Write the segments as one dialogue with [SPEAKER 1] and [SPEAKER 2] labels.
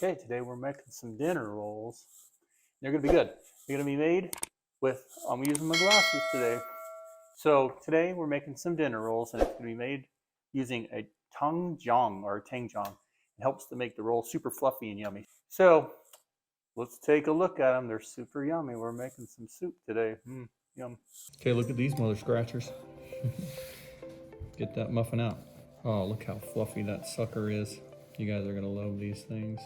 [SPEAKER 1] Okay, today we're making some dinner rolls. They're gonna be good. They're gonna be made with, I'm using my glasses today. So today we're making some dinner rolls and it's gonna be made using a Tangzhong or Tangzhong. It helps to make the roll super fluffy and yummy. So let's take a look at them. They're super yummy. We're making some soup today. Yum. Okay, look at these mother scratchers. Get that muffin out. Oh, look how fluffy that sucker is. You guys are gonna love these things.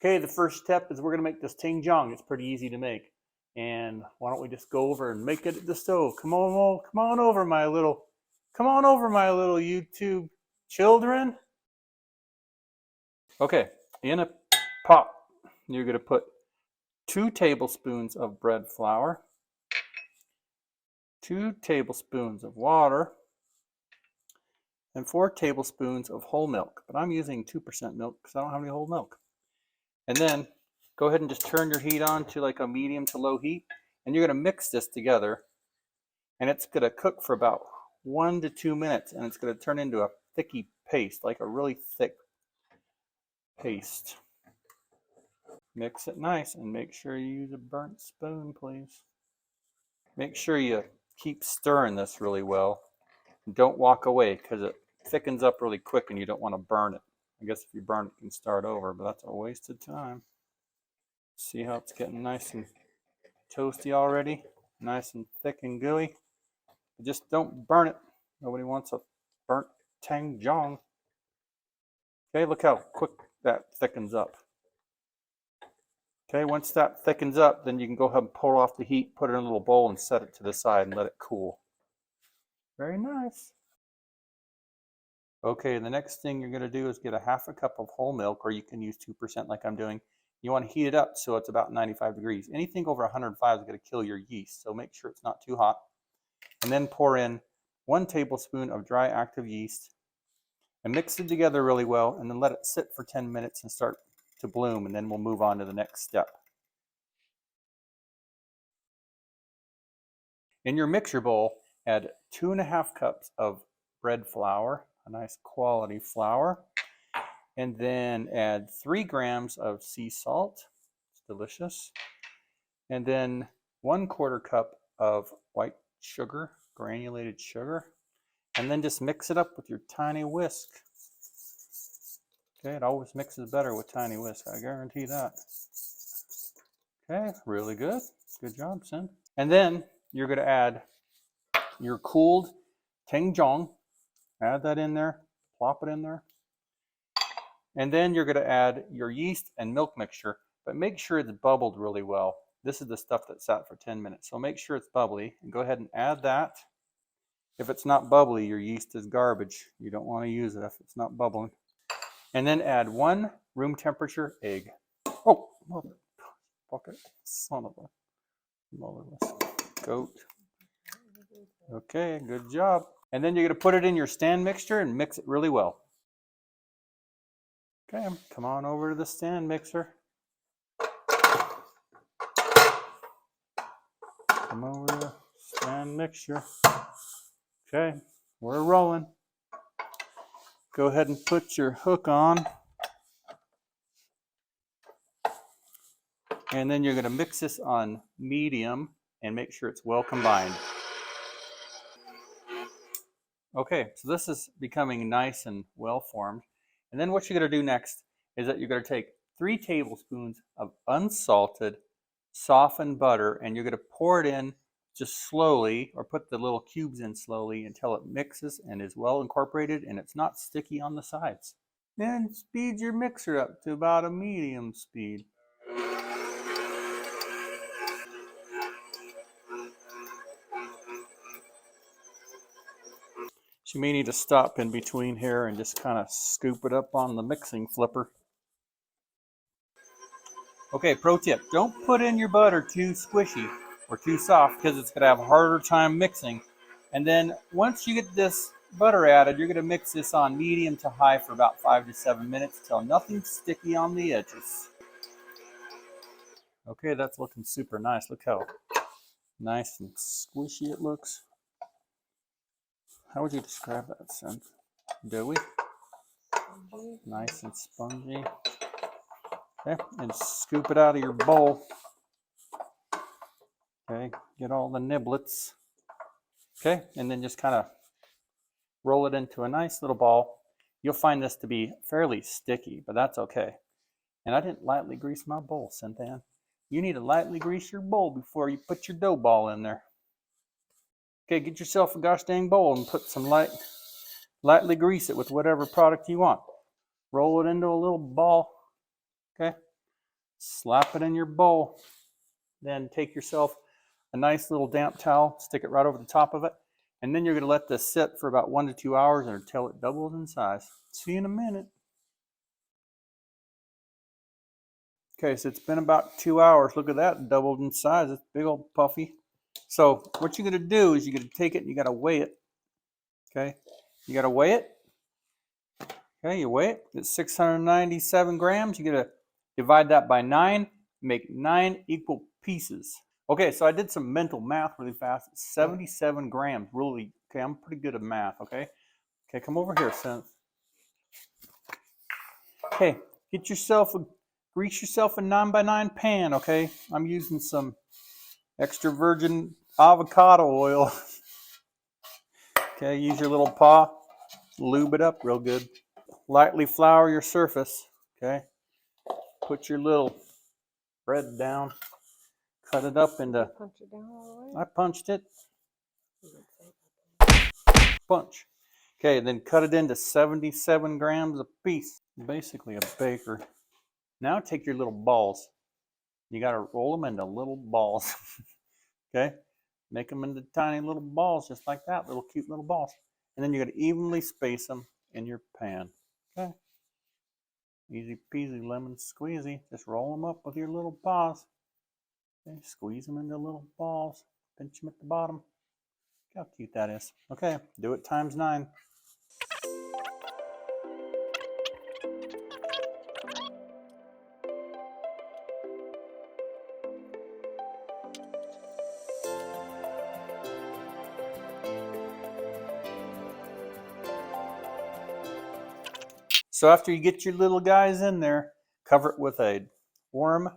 [SPEAKER 1] Okay, the first step is we're gonna make this Tangzhong. It's pretty easy to make. And why don't we just go over and make it at the stove? Come on over, my little YouTube children. Okay, in a pot, you're gonna put 2 tablespoons of bread flour, 2 tablespoons of water, and 4 tablespoons of whole milk. But I'm using 2% milk because I don't have any whole milk. And then go ahead and just turn your heat on to like a medium to low heat. And you're going to mix this together. And it's going to cook for about 1 to 2 minutes. And it's going to turn into a thicky paste, like a really thick paste. Mix it nice and make sure you use a burnt spoon, please. Make sure you keep stirring this really well. And don't walk away because it thickens up really quick and you don't want to burn it. I guess if you burn it, you can start over, but that's a waste of time. See how it's getting nice and toasty already? Nice and thick and gooey. But just don't burn it. Nobody wants a burnt Tangzhong. Okay, look how quick that thickens up. Okay, once that thickens up, then you can go ahead and pull off the heat, put it in a little bowl and set it to the side and let it cool. Very nice. Okay, the next thing you're going to do is get a 1/2 cup of whole milk, or you can use 2% like I'm doing. You want to heat it up so it's about 95 degrees. Anything over 105 is going to kill your yeast, so make sure it's not too hot. And then pour in 1 tablespoon of dry active yeast and mix it together really well, and then let it sit for 10 minutes and start to bloom, and then we'll move on to the next step. In your mixer bowl, add 2½ cups of bread flour, a nice quality flour, and then add 3 grams of sea salt. It's delicious. And then 1/4 cup of white sugar, granulated sugar, and then just mix it up with your tiny whisk. Okay, it always mixes better with tiny whisk, I guarantee that. Okay, really good. Good job, Chen. And then you're going to add your cooled Tangzhong. Add that in there, plop it in there. And then you're going to add your yeast and milk mixture, but make sure it's bubbled really well. This is the stuff that sat for 10 minutes, so make sure it's bubbly. And go ahead and add that. If it's not bubbly, your yeast is garbage. You don't want to use it if it's not bubbling. And then add 1 room temperature egg. Oh, motherfucker, son of a motherless goat. Okay, good job. And then you're going to put it in your stand mixture and mix it really well. Okay, come on over to the stand mixer. Come over to the stand mixture. Okay, we're rolling. Go ahead and put your hook on. And then you're going to mix this on medium and make sure it's well combined. Okay, so this is becoming nice and well formed. And then what you're going to do next is that you're going to take 3 tablespoons of unsalted softened butter, and you're going to pour it in just slowly, or put the little cubes in slowly until it mixes and is well incorporated and it's not sticky on the sides. Then speed your mixer up to about a medium speed. So you may need to stop in between here and just kind of scoop it up on the mixing flipper. Okay, pro tip, don't put in your butter too squishy or too soft because it's going to have a harder time mixing. And then once you get this butter added, you're going to mix this on medium to high for about 5 to 7 minutes till nothing's sticky on the edges. Okay, that's looking super nice. Look how nice and squishy it looks. How would you describe that, Sen? Doughy? Nice and spongy. Okay, and scoop it out of your bowl. Okay, get all the niblets. Okay, and then just kind of roll it into a nice little ball. You'll find this to be fairly sticky, but that's okay. And I didn't lightly grease my bowl, Cynthia. You need to lightly grease your bowl before you put your dough ball in there. Okay, get yourself a gosh dang bowl and put some lightly grease it with whatever product you want. Roll it into a little ball. Okay, slap it in your bowl. Then take yourself a nice little damp towel, stick it right over the top of it, and then you're going to let this sit for about 1 to 2 hours until it doubles in size. See you in a minute. Okay, so it's been about 2 hours. Look at that, doubled in size. It's big old puffy. So what you're going to do is you're going to take it and you got to weigh it. Okay, you got to weigh it. Okay, you weigh it. It's 697 grams. You're going to divide that by 9, make 9 equal pieces. Okay, so I did some mental math really fast. It's 77 grams, really. Okay, I'm pretty good at math, okay? Okay, come over here, Seth. Okay, grease yourself a 9x9 pan, okay? I'm using some extra virgin avocado oil. Okay, use your little paw, lube it up real good. Lightly flour your surface, okay? Put your little bread down, cut it up into...
[SPEAKER 2] Punch it down all the way?
[SPEAKER 1] I punched it. Punch. Okay, then cut it into 77 grams a piece. Basically a baker. Now take your little balls. You got to roll them into little balls. Okay? Make them into tiny little balls just like that, little cute little balls. And then you're going to evenly space them in your pan. Okay? Easy peasy lemon squeezy. Just roll them up with your little paws. Okay? Squeeze them into little balls. Pinch them at the bottom. Look how cute that is. Okay, do it times 9. So after you get your little guys in there, cover it with a warm,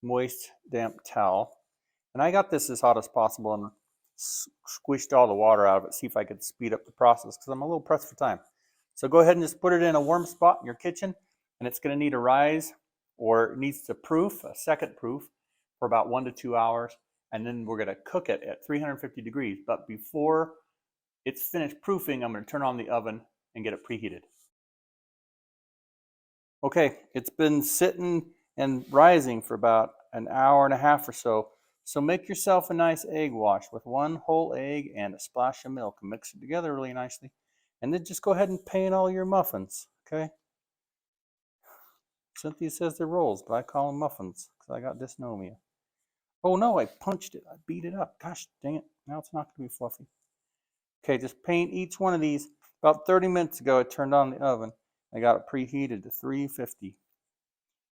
[SPEAKER 1] moist, damp towel. And I got this as hot as possible and squished all the water out of it, see if I could speed up the process because I'm a little pressed for time. So go ahead and just put it in a warm spot in your kitchen, and it's going to need a rise, or it needs to proof, a second proof, for about 1 to 2 hours. And then we're going to cook it at 350 degrees. But before it's finished proofing, I'm going to turn on the oven and get it preheated. Okay, it's been sitting and rising for about an hour and a half or so. So make yourself a nice egg wash with 1 whole egg and a splash of milk and mix it together really nicely. And then just go ahead and paint all your muffins, okay? Cynthia says they're rolls, but I call them muffins because I got dysnomia. Oh no, I punched it. I beat it up. Gosh dang it. Now it's not going to be fluffy. Okay, just paint each one of these. About 30 minutes ago, I turned on the oven. I got it preheated to 350.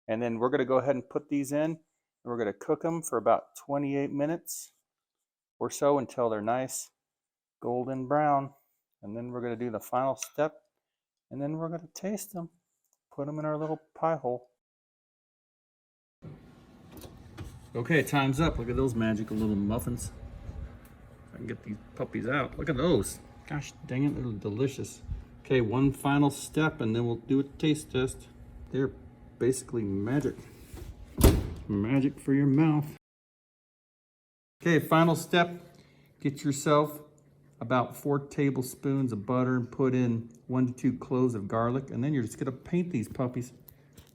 [SPEAKER 1] And then we're going to go ahead and put these in. And we're going to cook them for about 28 minutes or so until they're nice golden brown. And then we're going to do the final step. And then we're going to taste them. Put them in our little pie hole. Okay, time's up. Look at those magical little muffins. If I can get these puppies out. Look at those. Gosh dang it, they're delicious. Okay, one final step and then we'll do a taste test. They're basically magic. Magic for your mouth. Okay, final step. Get yourself about 4 tablespoons of butter and put in 1 to 2 cloves of garlic. And then you're just gonna paint these puppies.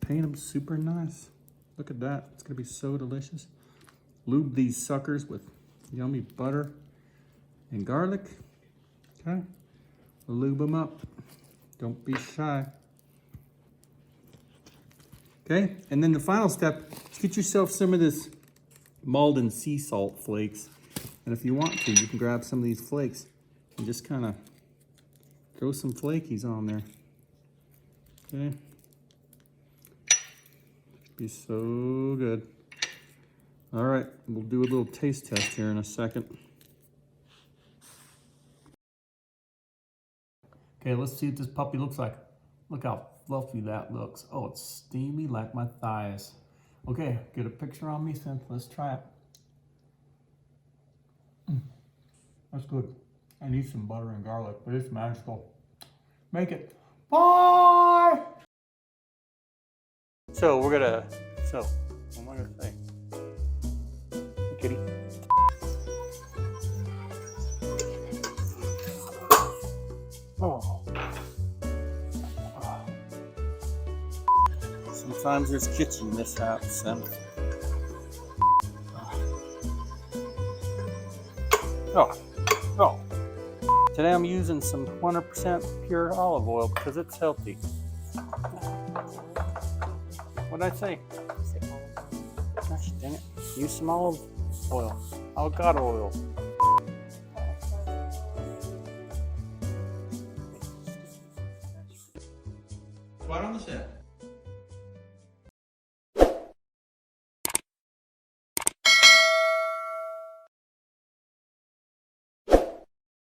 [SPEAKER 1] Paint them super nice. Look at that, it's gonna be so delicious. Lube these suckers with yummy butter and garlic. Okay, lube them up. Don't be shy. Okay, and then the final step is get yourself some of this Malden sea salt flakes. And if you want to, you can grab some of these flakes and just kind of throw some flakies on there. Okay. Be so good. All right, we'll do a little taste test here in a second. Okay, let's see what this puppy looks like. Look how fluffy that looks. Oh, it's steamy like my thighs. Okay, get a picture on me, Cynth. Let's try it. That's good. I need some butter and garlic, but it's magical. Make it. Bye! So what am I gonna say? Hey, kitty. Oh. Sometimes there's kitchen mishaps and oh. Today I'm using some 100% pure olive oil because it's healthy. What did I say? Gosh dang it. Use some olive oil. Avocado oil. Right on the set.